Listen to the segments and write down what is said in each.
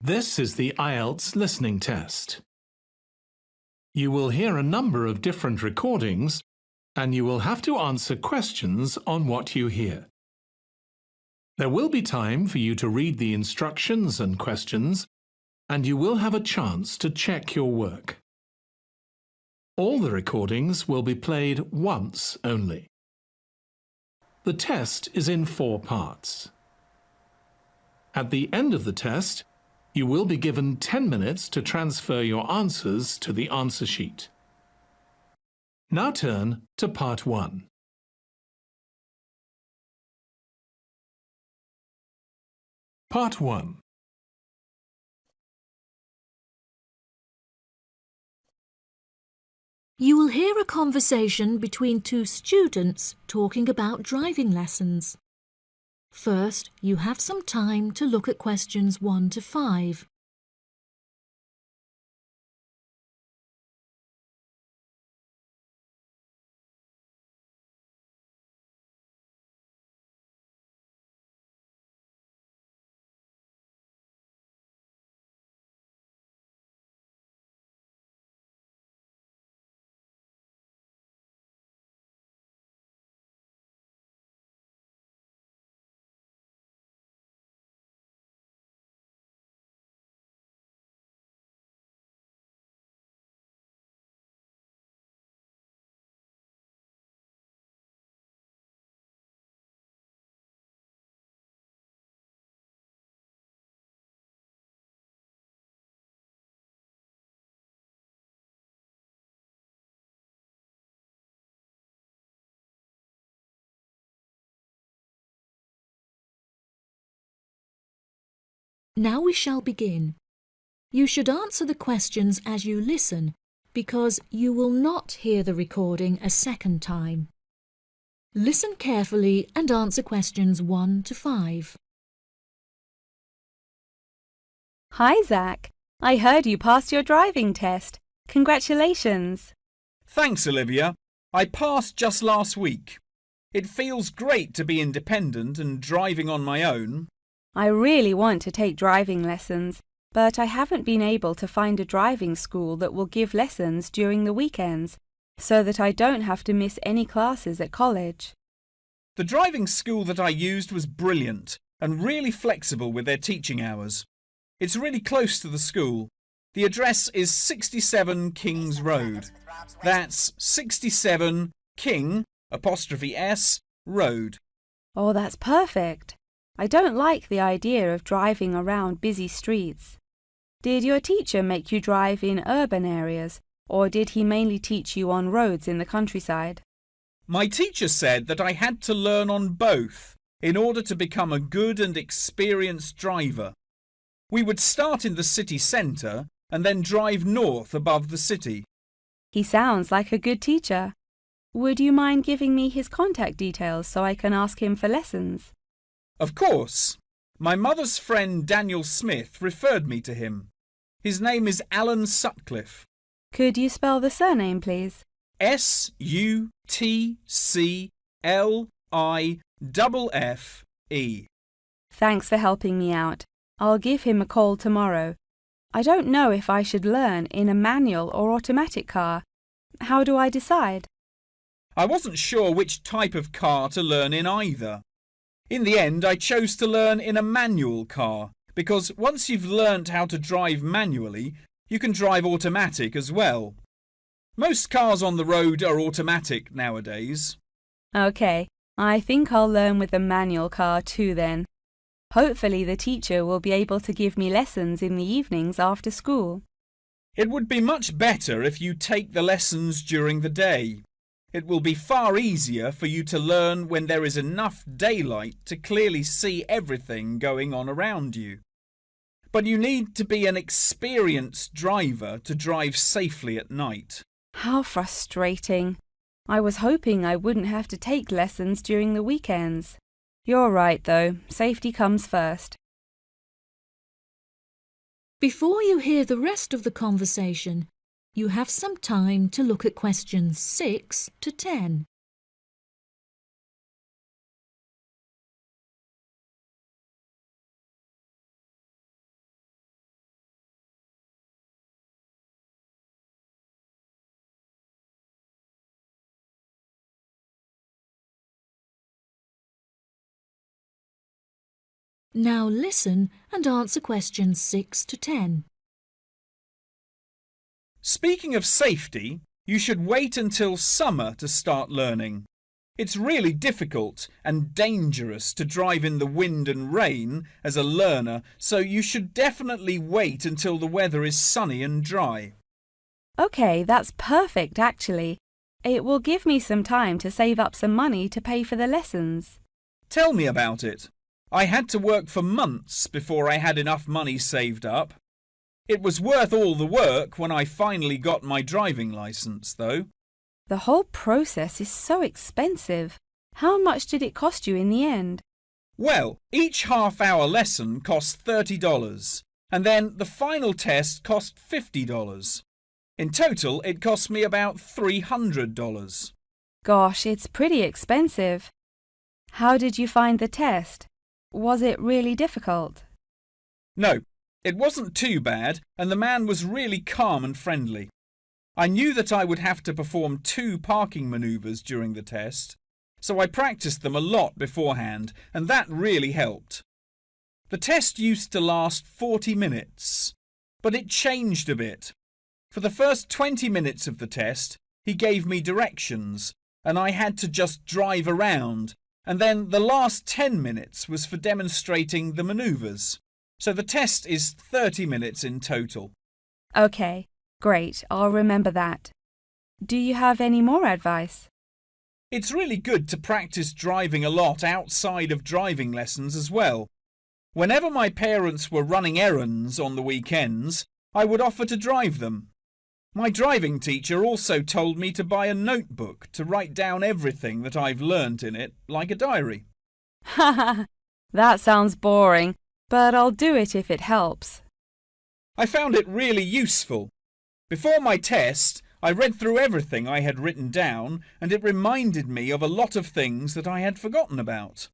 This is the IELTS listening test. You will hear a number of different recordings and you will have to answer questions on what you hear. There will be time for you to read the instructions and questions, and you will have a chance to check your work. All the recordings will be played once only. The test is in 4 parts. At the end of the test, you will be given 10 minutes to transfer your answers to the answer sheet. Now turn to Part 1. Part 1. You will hear a conversation between 2 students talking about driving lessons. First, you have some time to look at questions 1 to 5. Now we shall begin. You should answer the questions as you listen, because you will not hear the recording a second time. Listen carefully and answer questions 1 to 5. Hi, Zach. I heard you passed your driving test. Congratulations. Thanks, Olivia. I passed just last week. It feels great to be independent and driving on my own. I really want to take driving lessons, but I haven't been able to find a driving school that will give lessons during the weekends, so that I don't have to miss any classes at college. The driving school that I used was brilliant and really flexible with their teaching hours. It's really close to the school. The address is 67 Kings Road. That's 67 King '(S) Road. Oh, that's perfect. I don't like the idea of driving around busy streets. Did your teacher make you drive in urban areas, or did he mainly teach you on roads in the countryside? My teacher said that I had to learn on both in order to become a good and experienced driver. We would start in the city centre and then drive north above the city. He sounds like a good teacher. Would you mind giving me his contact details so I can ask him for lessons? Of course. My mother's friend Daniel Smith referred me to him. His name is Alan Sutcliffe. Could you spell the surname, please? Sutcliffe. Thanks for helping me out. I'll give him a call tomorrow. I don't know if I should learn in a manual or automatic car. How do I decide? I wasn't sure which type of car to learn in either. In the end, I chose to learn in a manual car because once you've learnt how to drive manually, you can drive automatic as well. Most cars on the road are automatic nowadays. OK, I think I'll learn with a manual car too then. Hopefully the teacher will be able to give me lessons in the evenings after school. It would be much better if you take the lessons during the day. It will be far easier for you to learn when there is enough daylight to clearly see everything going on around you. But you need to be an experienced driver to drive safely at night. How frustrating. I was hoping I wouldn't have to take lessons during the weekends. You're right, though. Safety comes first. Before you hear the rest of the conversation, you have some time to look at questions 6 to 10. Now listen and answer questions 6 to 10. Speaking of safety, you should wait until summer to start learning. It's really difficult and dangerous to drive in the wind and rain as a learner, so you should definitely wait until the weather is sunny and dry. OK, that's perfect actually. It will give me some time to save up some money to pay for the lessons. Tell me about it. I had to work for months before I had enough money saved up. It was worth all the work when I finally got my driving licence, though. The whole process is so expensive. How much did it cost you in the end? Well, each half-hour lesson cost $30, and then the final test cost $50. In total, it cost me about $300. Gosh, it's pretty expensive. How did you find the test? Was it really difficult? No, it wasn't too bad, and the man was really calm and friendly. I knew that I would have to perform 2 parking manoeuvres during the test, so I practiced them a lot beforehand, and that really helped. The test used to last 40 minutes, but it changed a bit. For the first 20 minutes of the test, he gave me directions, and I had to just drive around, and then the last 10 minutes was for demonstrating the manoeuvres. So the test is 30 minutes in total. OK, great, I'll remember that. Do you have any more advice? It's really good to practice driving a lot outside of driving lessons as well. Whenever my parents were running errands on the weekends, I would offer to drive them. My driving teacher also told me to buy a notebook to write down everything that I've learnt in it, like a diary. Haha, that sounds boring, but I'll do it if it helps. I found it really useful. Before my test, I read through everything I had written down, and it reminded me of a lot of things that I had forgotten about.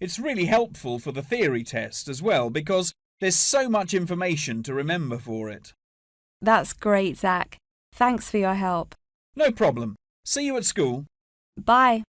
It's really helpful for the theory test as well, because there's so much information to remember for it. That's great, Zach. Thanks for your help. No problem. See you at school. Bye.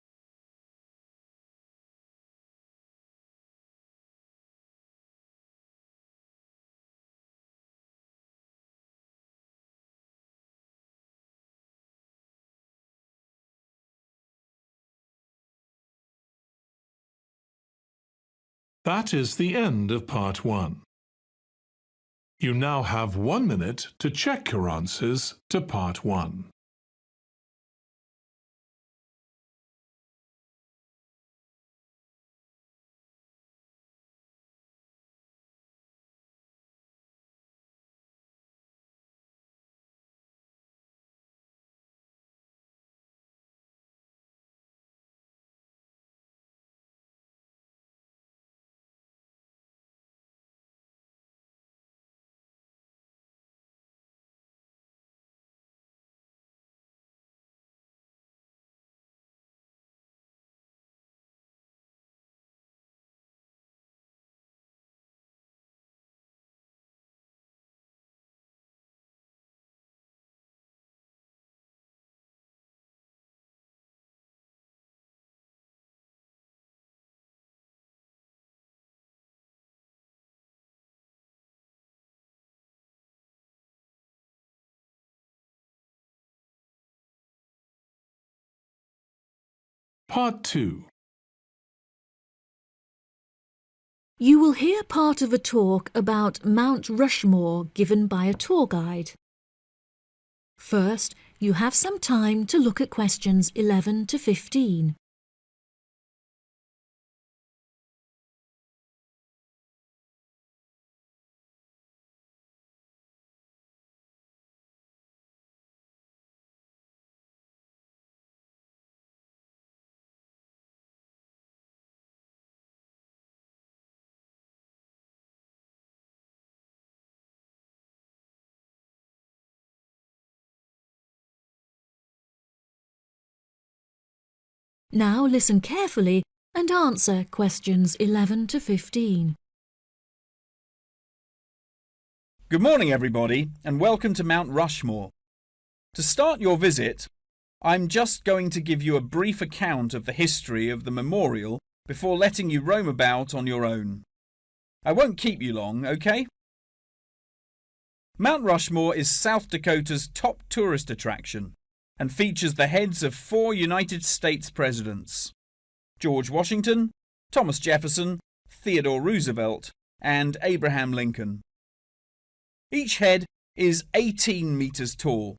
That is the end of part 1. You now have 1 minute to check your answers to part 1. Part 2. You will hear part of a talk about Mount Rushmore given by a tour guide. First, you have some time to look at questions 11 to 15. Now listen carefully and answer questions 11 to 15. Good morning, everybody, and welcome to Mount Rushmore. To start your visit, I'm just going to give you a brief account of the history of the memorial before letting you roam about on your own. I won't keep you long, okay? Mount Rushmore is South Dakota's top tourist attraction and features the heads of 4 United States presidents: George Washington, Thomas Jefferson, Theodore Roosevelt, and Abraham Lincoln. Each head is 18 meters tall,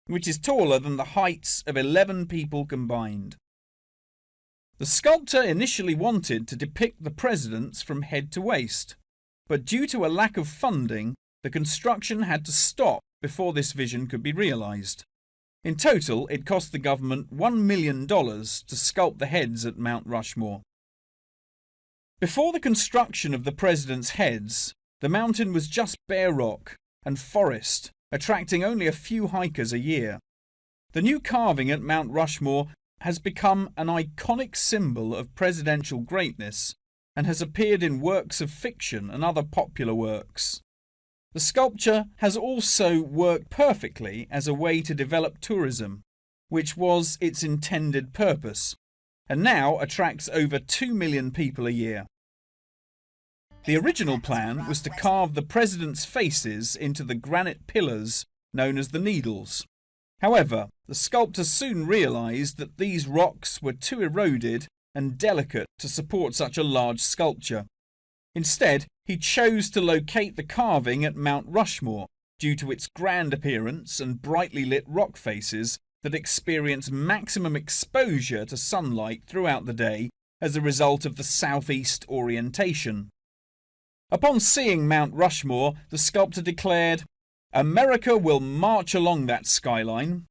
which is taller than the heights of 11 people combined. The sculptor initially wanted to depict the presidents from head to waist, but due to a lack of funding, the construction had to stop before this vision could be realized. In total, it cost the government $1 million to sculpt the heads at Mount Rushmore. Before the construction of the presidents' heads, the mountain was just bare rock and forest, attracting only a few hikers a year. The new carving at Mount Rushmore has become an iconic symbol of presidential greatness and has appeared in works of fiction and other popular works. The sculpture has also worked perfectly as a way to develop tourism, which was its intended purpose, and now attracts over 2 million people a year. The original plan was to carve the presidents' faces into the granite pillars known as the Needles. However, the sculptor soon realized that these rocks were too eroded and delicate to support such a large sculpture. Instead, he chose to locate the carving at Mount Rushmore due to its grand appearance and brightly lit rock faces that experience maximum exposure to sunlight throughout the day as a result of the southeast orientation. Upon seeing Mount Rushmore, the sculptor declared, "America will march along that skyline."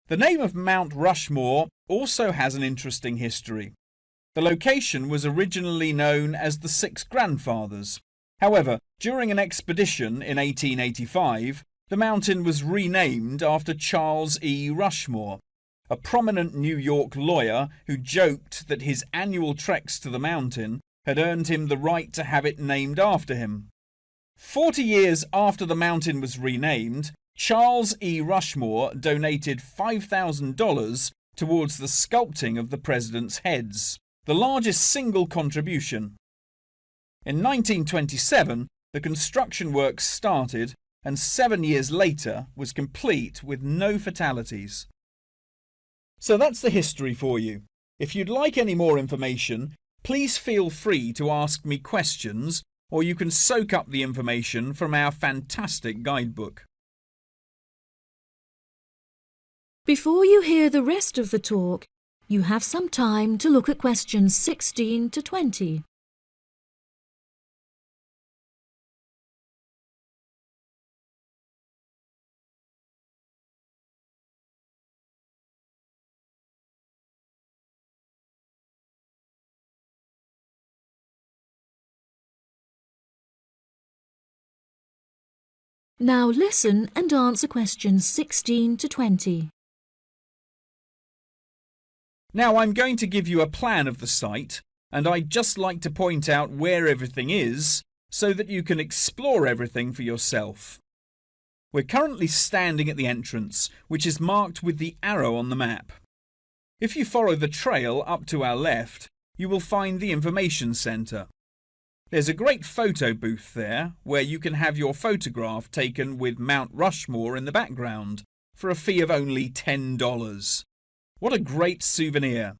The name of Mount Rushmore also has an interesting history. The location was originally known as the Six Grandfathers. However, during an expedition in 1885, the mountain was renamed after Charles E. Rushmore, a prominent New York lawyer who joked that his annual treks to the mountain had earned him the right to have it named after him. 40 years after the mountain was renamed, Charles E. Rushmore donated $5,000 towards the sculpting of the presidents' heads, the largest single contribution. In 1927, the construction work started and 7 years later was complete with no fatalities. So that's the history for you. If you'd like any more information, please feel free to ask me questions, or you can soak up the information from our fantastic guidebook. Before you hear the rest of the talk, you have some time to look at questions 16 to 20. Now listen and answer questions 16 to 20. Now I'm going to give you a plan of the site, and I'd just like to point out where everything is so that you can explore everything for yourself. We're currently standing at the entrance, which is marked with the arrow on the map. If you follow the trail up to our left, you will find the information centre. There's a great photo booth there where you can have your photograph taken with Mount Rushmore in the background for a fee of only $10. What a great souvenir!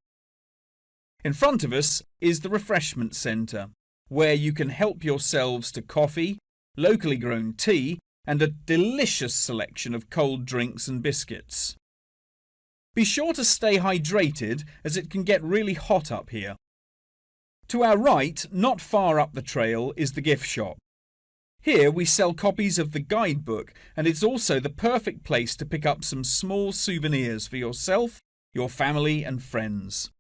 In front of us is the refreshment centre, where you can help yourselves to coffee, locally grown tea, and a delicious selection of cold drinks and biscuits. Be sure to stay hydrated as it can get really hot up here. To our right, not far up the trail, is the gift shop. Here we sell copies of the guidebook, and it's also the perfect place to pick up some small souvenirs for yourself, your family and friends.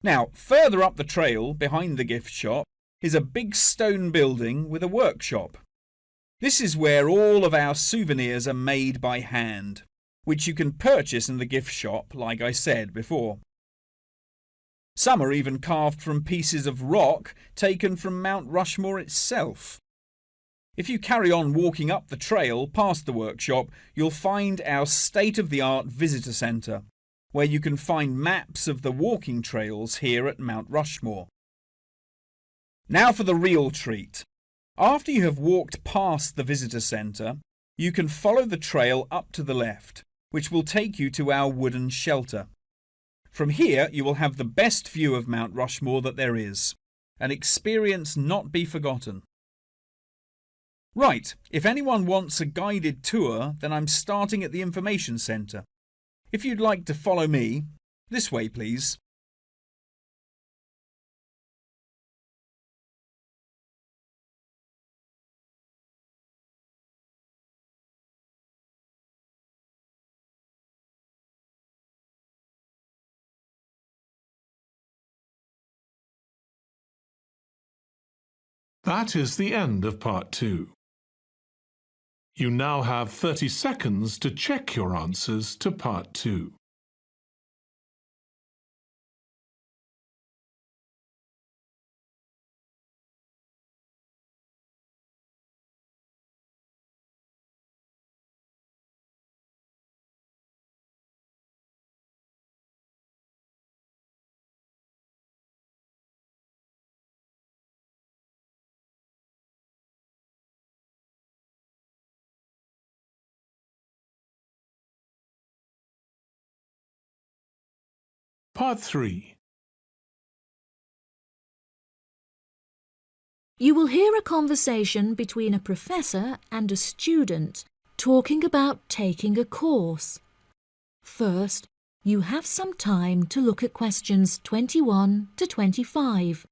Now, further up the trail, behind the gift shop, is a big stone building with a workshop. This is where all of our souvenirs are made by hand, which you can purchase in the gift shop, like I said before. Some are even carved from pieces of rock taken from Mount Rushmore itself. If you carry on walking up the trail past the workshop, you'll find our state-of-the-art visitor centre, where you can find maps of the walking trails here at Mount Rushmore. Now for the real treat. After you have walked past the visitor centre, you can follow the trail up to the left, which will take you to our wooden shelter. From here, you will have the best view of Mount Rushmore that there is, an experience not be forgotten. Right, if anyone wants a guided tour, then I'm starting at the information centre. If you'd like to follow me, this way please. That is the end of part 2. You now have 30 seconds to check your answers to part 2. Part 3. You will hear a conversation between a professor and a student talking about taking a course. First, you have some time to look at questions 21 to 25.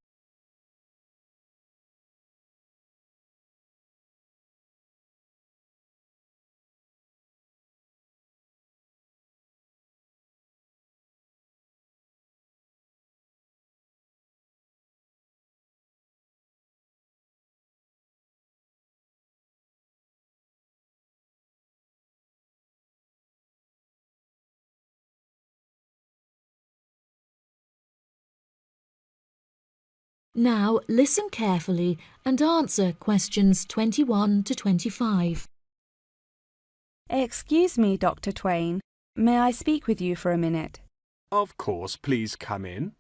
Now listen carefully and answer questions 21 to 25. Excuse me, Dr. Twain. May I speak with you for a minute? Of course, please come in.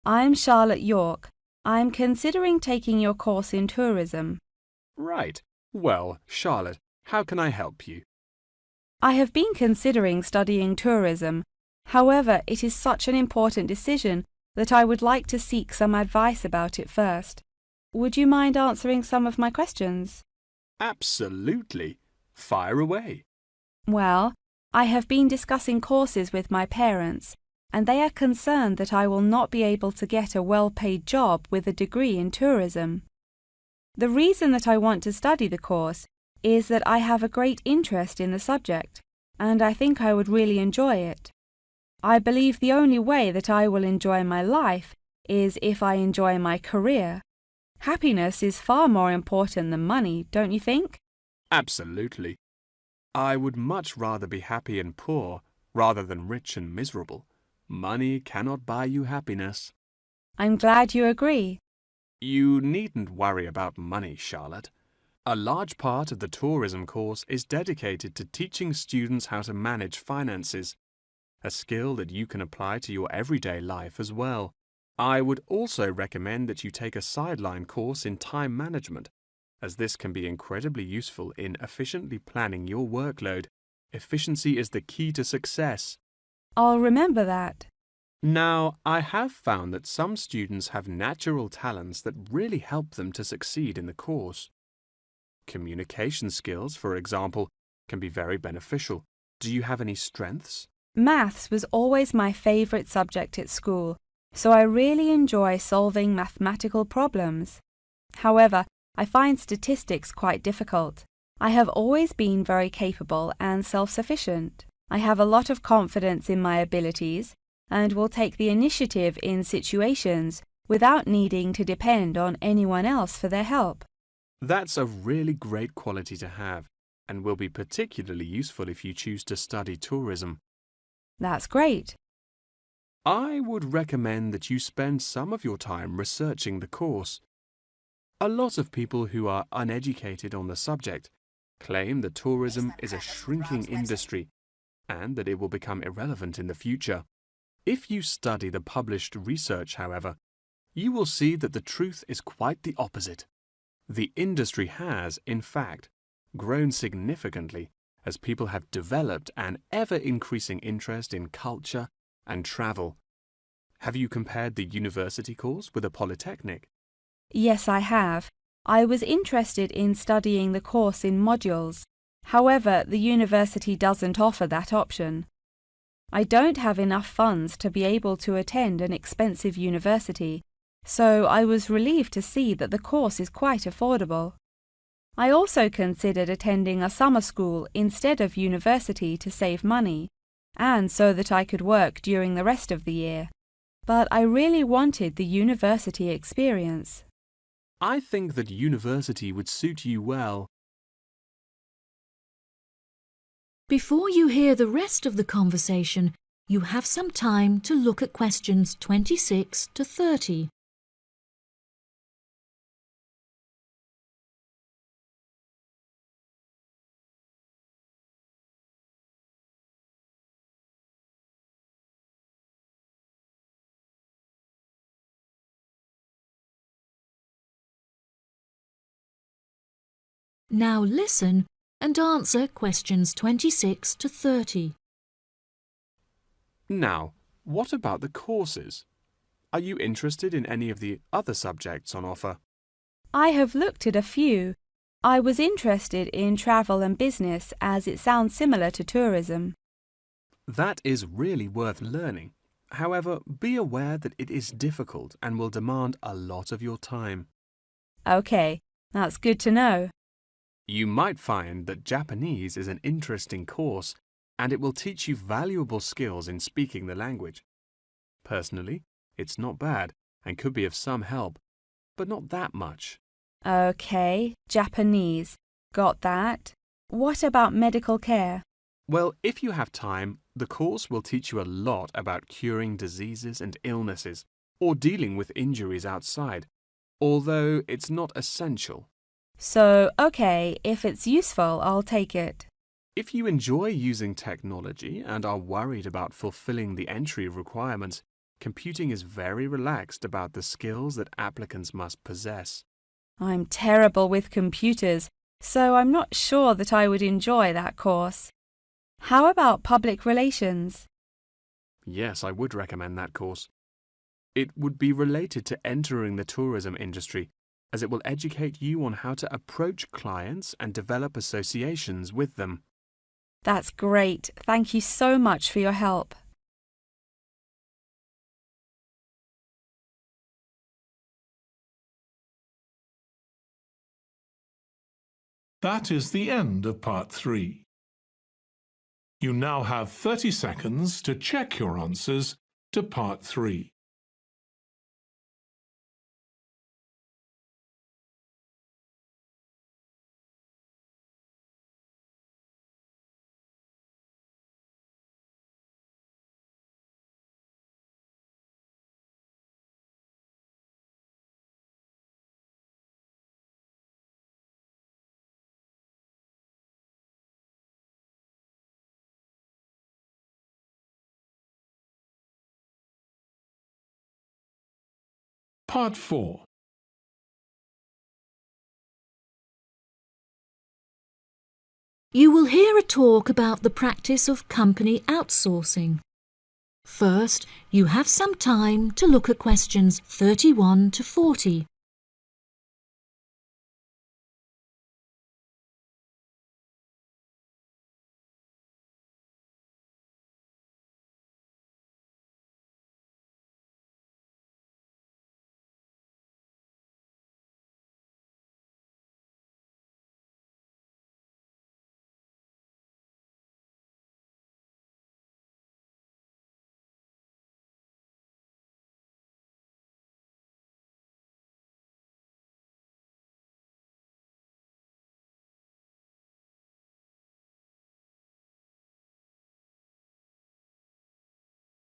I'm Charlotte York. I'm considering taking your course in tourism. Right. Well, Charlotte, how can I help you? I have been considering studying tourism. However, it is such an important decision that I would like to seek some advice about it first. Would you mind answering some of my questions? Absolutely. Fire away. Well, I have been discussing courses with my parents, and they are concerned that I will not be able to get a well-paid job with a degree in tourism. The reason that I want to study the course is that I have a great interest in the subject, and I think I would really enjoy it. I believe the only way that I will enjoy my life is if I enjoy my career. Happiness is far more important than money, don't you think? Absolutely. I would much rather be happy and poor rather than rich and miserable. Money cannot buy you happiness. I'm glad you agree. You needn't worry about money, Charlotte. A large part of the tourism course is dedicated to teaching students how to manage finances, a skill that you can apply to your everyday life as well. I would also recommend that you take a sideline course in time management, as this can be incredibly useful in efficiently planning your workload. Efficiency is the key to success. I'll remember that. Now, I have found that some students have natural talents that really help them to succeed in the course. Communication skills, for example, can be very beneficial. Do you have any strengths? Maths was always my favourite subject at school, so I really enjoy solving mathematical problems. However, I find statistics quite difficult. I have always been very capable and self-sufficient. I have a lot of confidence in my abilities and will take the initiative in situations without needing to depend on anyone else for their help. That's a really great quality to have and will be particularly useful if you choose to study tourism. That's great. I would recommend that you spend some of your time researching the course. A lot of people who are uneducated on the subject claim that tourism is a shrinking industry and that it will become irrelevant in the future. If you study the published research, however, you will see that the truth is quite the opposite. The industry has, in fact, grown significantly as people have developed an ever-increasing interest in culture and travel. Have you compared the university course with a polytechnic? Yes, I have. I was interested in studying the course in modules. However, the university doesn't offer that option. I don't have enough funds to be able to attend an expensive university, so I was relieved to see that the course is quite affordable. I also considered attending a summer school instead of university to save money, and so that I could work during the rest of the year. But I really wanted the university experience. I think that university would suit you well. Before you hear the rest of the conversation, you have some time to look at questions 26 to 30. Now listen and answer questions 26 to 30. Now, what about the courses? Are you interested in any of the other subjects on offer? I have looked at a few. I was interested in travel and business as it sounds similar to tourism. That is really worth learning. However, be aware that it is difficult and will demand a lot of your time. Okay, that's good to know. You might find that Japanese is an interesting course and it will teach you valuable skills in speaking the language. Personally, it's not bad and could be of some help, but not that much. Okay, Japanese. Got that. What about medical care? Well, if you have time, the course will teach you a lot about curing diseases and illnesses or dealing with injuries outside, although it's not essential. So, okay, if it's useful, I'll take it. If you enjoy using technology and are worried about fulfilling the entry requirements, computing is very relaxed about the skills that applicants must possess. I'm terrible with computers, so I'm not sure that I would enjoy that course. How about public relations? Yes, I would recommend that course. It would be related to entering the tourism industry, as it will educate you on how to approach clients and develop associations with them. That's great. Thank you so much for your help. That is the end of part 3. You now have 30 seconds to check your answers to part 3. Part 4. You will hear a talk about the practice of company outsourcing. First, you have some time to look at questions 31 to 40.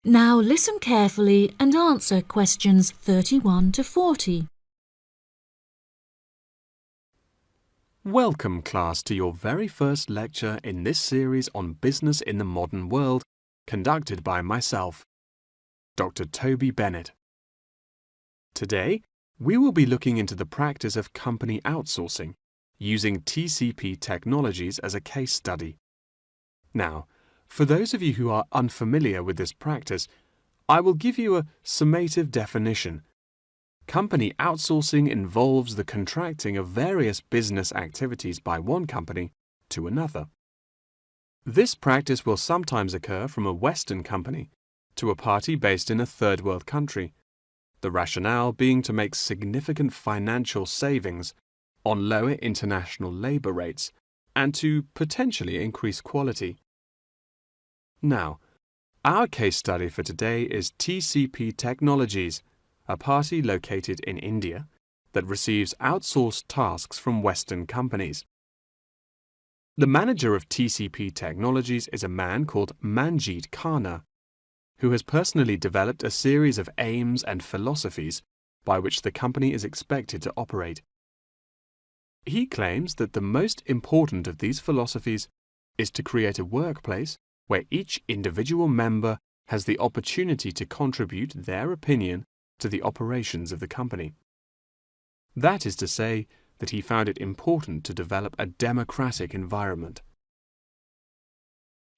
Now listen carefully and answer questions 31 to 40. Welcome, class, to your very first lecture in this series on business in the modern world, conducted by myself, Dr. Toby Bennett. Today, we will be looking into the practice of company outsourcing, using TCP technologies as a case study. Now, for those of you who are unfamiliar with this practice, I will give you a summative definition. Company outsourcing involves the contracting of various business activities by one company to another. This practice will sometimes occur from a Western company to a party based in a third world country, the rationale being to make significant financial savings on lower international labor rates and to potentially increase quality. Now, our case study for today is TCP Technologies, a party located in India that receives outsourced tasks from Western companies. The manager of TCP Technologies is a man called Manjeet Khanna, who has personally developed a series of aims and philosophies by which the company is expected to operate. He claims that the most important of these philosophies is to create a workplace where each individual member has the opportunity to contribute their opinion to the operations of the company. That is to say, that he found it important to develop a democratic environment.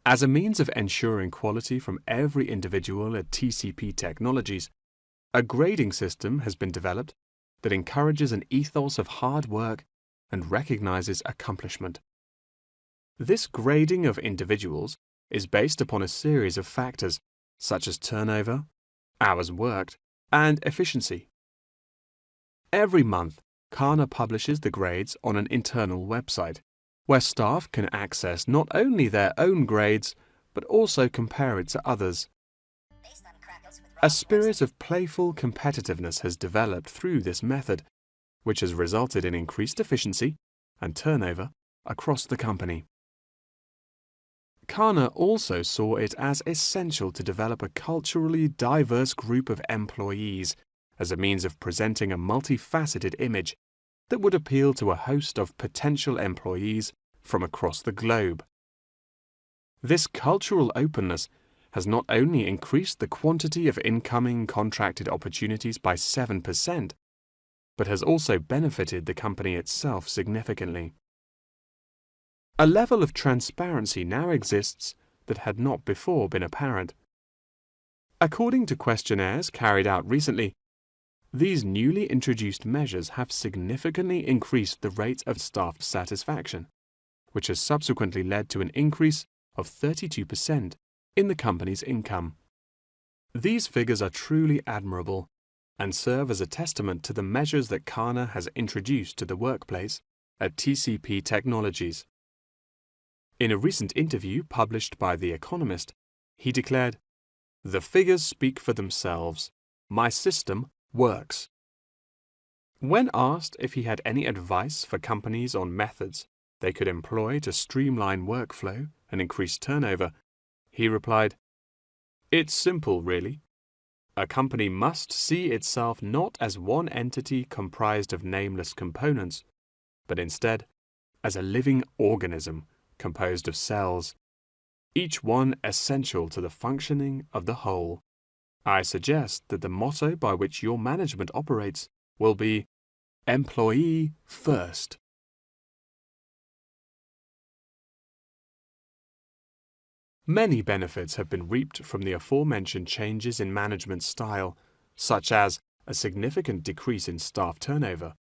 As a means of ensuring quality from every individual at TCP Technologies, a grading system has been developed that encourages an ethos of hard work and recognizes accomplishment. This grading of individuals is based upon a series of factors such as turnover, hours worked, and efficiency. Every month, Khanna publishes the grades on an internal website, where staff can access not only their own grades, but also compare it to others. A spirit of playful competitiveness has developed through this method, which has resulted in increased efficiency and turnover across the company. Khanna also saw it as essential to develop a culturally diverse group of employees as a means of presenting a multifaceted image that would appeal to a host of potential employees from across the globe. This cultural openness has not only increased the quantity of incoming contracted opportunities by 7%, but has also benefited the company itself significantly. A level of transparency now exists that had not before been apparent. According to questionnaires carried out recently, these newly introduced measures have significantly increased the rate of staff satisfaction, which has subsequently led to an increase of 32% in the company's income. These figures are truly admirable and serve as a testament to the measures that Khanna has introduced to the workplace at TCP Technologies. In a recent interview published by The Economist, he declared, "The figures speak for themselves. My system works." When asked if he had any advice for companies on methods they could employ to streamline workflow and increase turnover, he replied, "It's simple, really. A company must see itself not as one entity comprised of nameless components, but instead as a living organism composed of cells, each one essential to the functioning of the whole. I suggest that the motto by which your management operates will be employee first." Many benefits have been reaped from the aforementioned changes in management style, such as a significant decrease in staff turnover.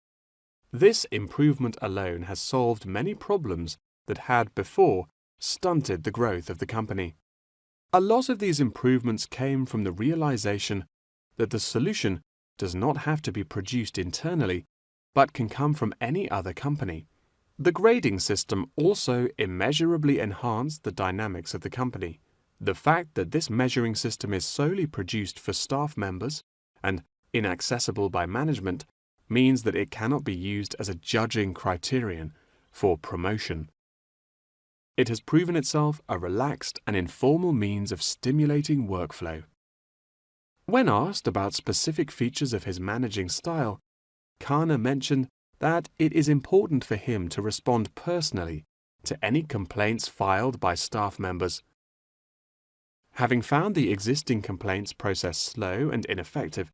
This improvement alone has solved many problems that had before stunted the growth of the company. A lot of these improvements came from the realization that the solution does not have to be produced internally, but can come from any other company. The grading system also immeasurably enhanced the dynamics of the company. The fact that this measuring system is solely produced for staff members and inaccessible by management means that it cannot be used as a judging criterion for promotion. It has proven itself a relaxed and informal means of stimulating workflow. When asked about specific features of his managing style, Khanna mentioned that it is important for him to respond personally to any complaints filed by staff members. Having found the existing complaints process slow and ineffective,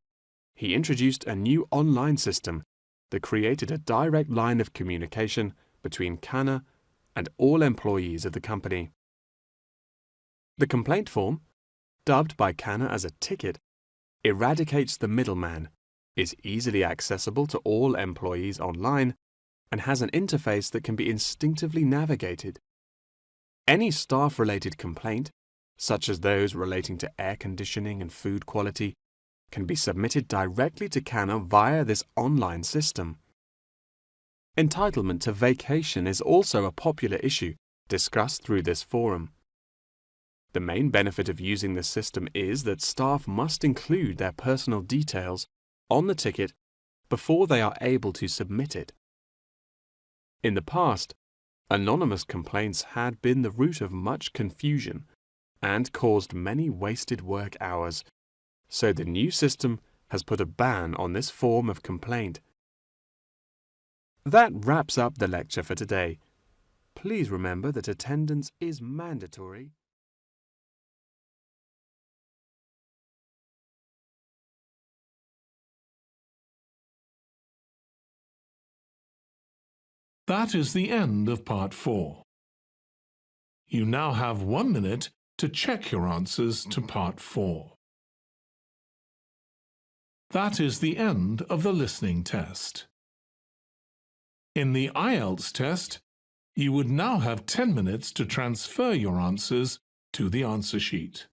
He introduced a new online system that created a direct line of communication between Kana and all employees of the company. The complaint form, dubbed by Kana as a ticket, eradicates the middleman, is easily accessible to all employees online, and has an interface that can be instinctively navigated. Any staff-related complaint, such as those relating to air conditioning and food quality, can be submitted directly to Kana via this online system. Entitlement to vacation is also a popular issue discussed through this forum. The main benefit of using this system is that staff must include their personal details on the ticket before they are able to submit it. In the past, anonymous complaints had been the root of much confusion and caused many wasted work hours, so the new system has put a ban on this form of complaint. That wraps up the lecture for today. Please remember that attendance is mandatory. That is the end of Part 4. You now have 1 minute to check your answers to Part 4. That is the end of the listening test. In the IELTS test, you would now have 10 minutes to transfer your answers to the answer sheet.